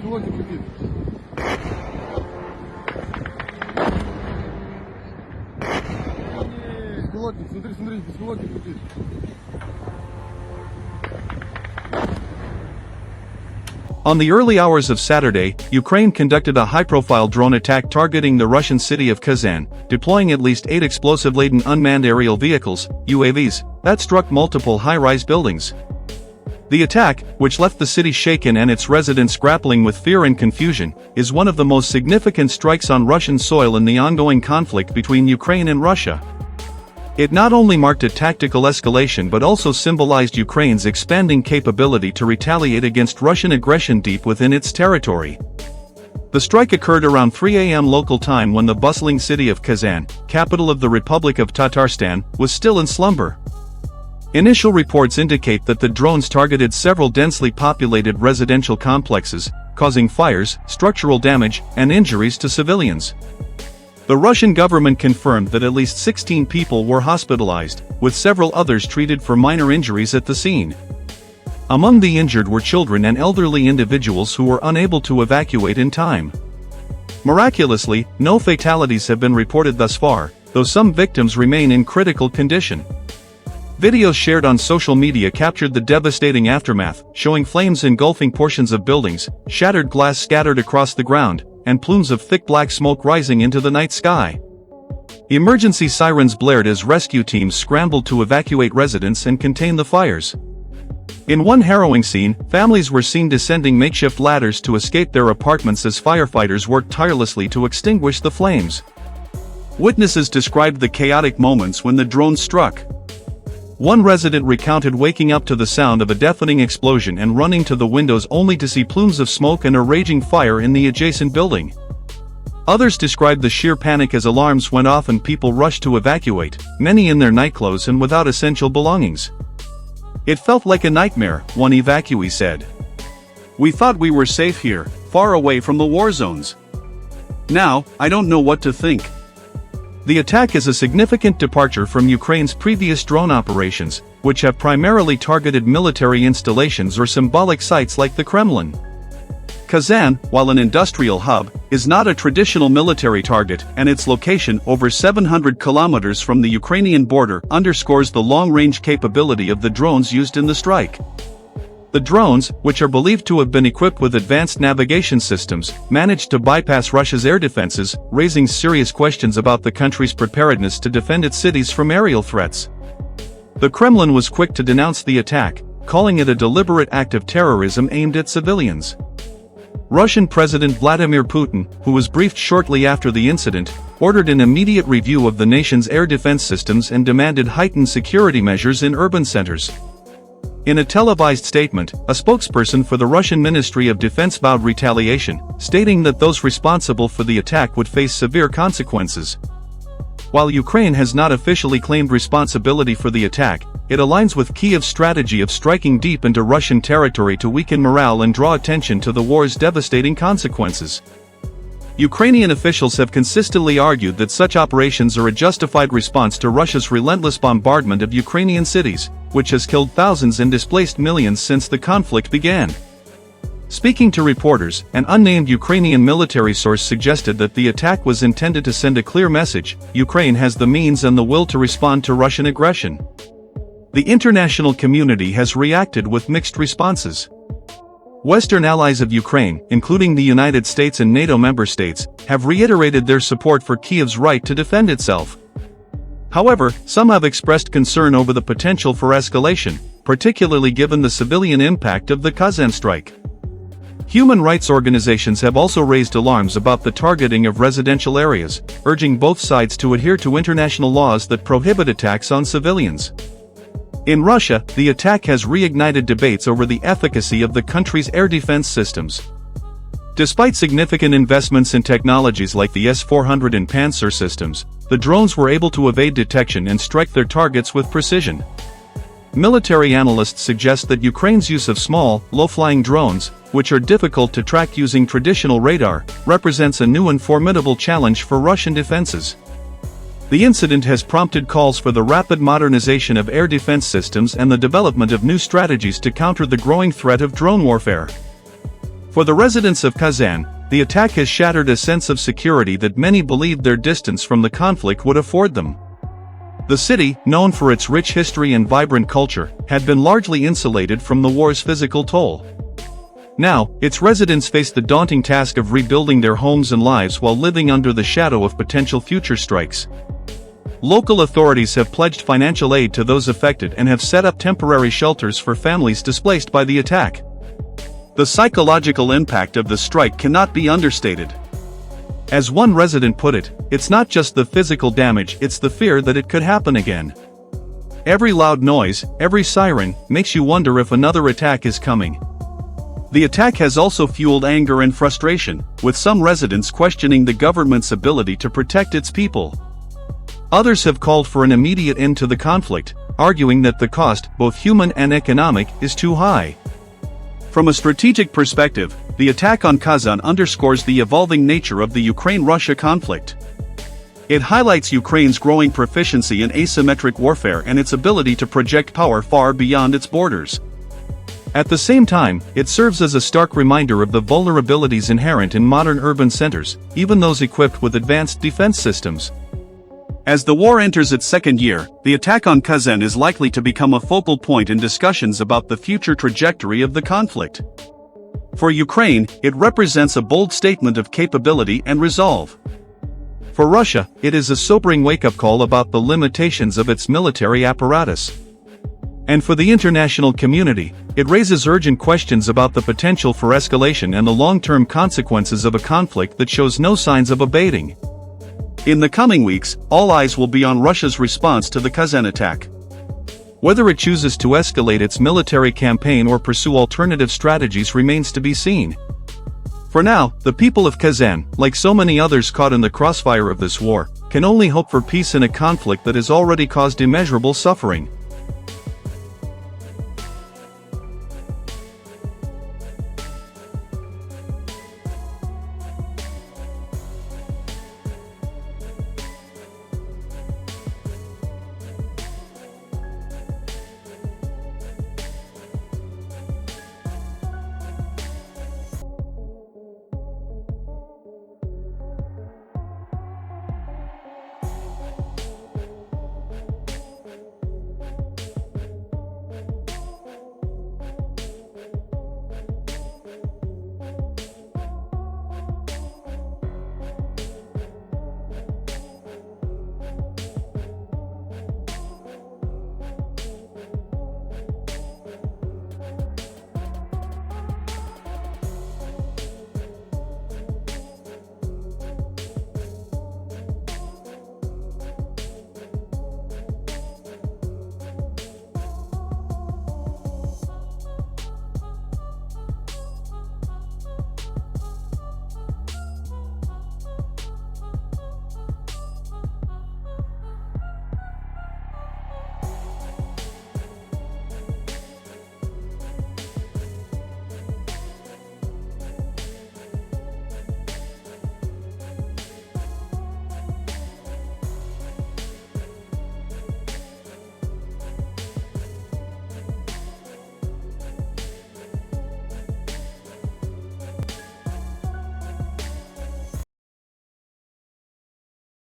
беспилотник летит. Беспилотник, смотри, беспилотник летит. On the early hours of Saturday, Ukraine conducted a high-profile drone attack targeting the Russian city of Kazan, deploying at least 8 explosive-laden unmanned aerial vehicles, UAVs, that struck multiple high-rise buildings. The attack, which left the city shaken and its residents grappling with fear and confusion, is one of the most significant strikes on Russian soil in the ongoing conflict between Ukraine and Russia. It not only marked a tactical escalation but also symbolized Ukraine's expanding capability to retaliate against Russian aggression deep within its territory. The strike occurred around 3 a.m. local time when the bustling city of Kazan, capital of the Republic of Tatarstan, was still in slumber. Initial reports indicate that the drones targeted several densely populated residential complexes, causing fires, structural damage, and injuries to civilians. The Russian government confirmed that at least 16 people were hospitalized, with several others treated for minor injuries at the scene. Among the injured were children and elderly individuals who were unable to evacuate in time. Miraculously, no fatalities have been reported thus far, though some victims remain in critical condition. Videos shared on social media captured the devastating aftermath, showing flames engulfing portions of buildings, shattered glass scattered across the ground, and plumes of thick black smoke rising into the night sky. Emergency sirens blared as rescue teams scrambled to evacuate residents and contain the fires. In one harrowing scene, families were seen descending makeshift ladders to escape their apartments as firefighters worked tirelessly to extinguish the flames. Witnesses described the chaotic moments when the drone struck. One resident recounted waking up to the sound of a deafening explosion and running to the windows only to see plumes of smoke and a raging fire in the adjacent building. Others described the sheer panic as alarms went off and people rushed to evacuate, many in their nightclothes and without essential belongings. "It felt like a nightmare," one evacuee said. "We thought we were safe here, far away from the war zones. Now, I don't know what to think." The attack is a significant departure from Ukraine's previous drone operations, which have primarily targeted military installations or symbolic sites like the Kremlin. Kazan, while an industrial hub, is not a traditional military target, and its location over 700 kilometers from the Ukrainian border underscores the long-range capability of the drones used in the strike. The drones, which are believed to have been equipped with advanced navigation systems, managed to bypass Russia's air defenses, raising serious questions about the country's preparedness to defend its cities from aerial threats. The Kremlin was quick to denounce the attack, calling it a deliberate act of terrorism aimed at civilians. Russian President Vladimir Putin, who was briefed shortly after the incident, ordered an immediate review of the nation's air defense systems and demanded heightened security measures in urban centers. In a televised statement, a spokesperson for the Russian Ministry of Defense vowed retaliation, stating that those responsible for the attack would face severe consequences. While Ukraine has not officially claimed responsibility for the attack, it aligns with Kyiv's strategy of striking deep into Russian territory to weaken morale and draw attention to the war's devastating consequences. Ukrainian officials have consistently argued that such operations are a justified response to Russia's relentless bombardment of Ukrainian cities, which has killed thousands and displaced millions since the conflict began. Speaking to reporters, an unnamed Ukrainian military source suggested that the attack was intended to send a clear message: Ukraine has the means and the will to respond to Russian aggression. The international community has reacted with mixed responses. Western allies of Ukraine, including the United States and NATO member states, have reiterated their support for Kyiv's right to defend itself. However, some have expressed concern over the potential for escalation, particularly given the civilian impact of the Kazan strike. Human rights organizations have also raised alarms about the targeting of residential areas, urging both sides to adhere to international laws that prohibit attacks on civilians. In Russia, the attack has reignited debates over the efficacy of the country's air defense systems. Despite significant investments in technologies like the S-400 and Panzer systems, the drones were able to evade detection and strike their targets with precision. Military analysts suggest that Ukraine's use of small, low-flying drones, which are difficult to track using traditional radar, represents a new and formidable challenge for Russian defenses. The incident has prompted calls for the rapid modernization of air defense systems and the development of new strategies to counter the growing threat of drone warfare. For the residents of Kazan, the attack has shattered a sense of security that many believed their distance from the conflict would afford them. The city, known for its rich history and vibrant culture, had been largely insulated from the war's physical toll. Now, its residents face the daunting task of rebuilding their homes and lives while living under the shadow of potential future strikes. Local authorities have pledged financial aid to those affected and have set up temporary shelters for families displaced by the attack. The psychological impact of the strike cannot be understated. As one resident put it, it's not just the physical damage, it's the fear that it could happen again. Every loud noise, every siren, makes you wonder if another attack is coming. The attack has also fueled anger and frustration, with some residents questioning the government's ability to protect its people. Others have called for an immediate end to the conflict, arguing that the cost, both human and economic, is too high. From a strategic perspective, the attack on Kazan underscores the evolving nature of the Ukraine-Russia conflict. It highlights Ukraine's growing proficiency in asymmetric warfare and its ability to project power far beyond its borders. At the same time, it serves as a stark reminder of the vulnerabilities inherent in modern urban centers, even those equipped with advanced defense systems. As the war enters its second year, the attack on Kazan is likely to become a focal point in discussions about the future trajectory of the conflict. For Ukraine, it represents a bold statement of capability and resolve. For Russia, it is a sobering wake-up call about the limitations of its military apparatus. And for the international community, it raises urgent questions about the potential for escalation and the long-term consequences of a conflict that shows no signs of abating. In the coming weeks, all eyes will be on Russia's response to the Kazan attack. Whether it chooses to escalate its military campaign or pursue alternative strategies remains to be seen. For now, the people of Kazan, like so many others caught in the crossfire of this war, can only hope for peace in a conflict that has already caused immeasurable suffering.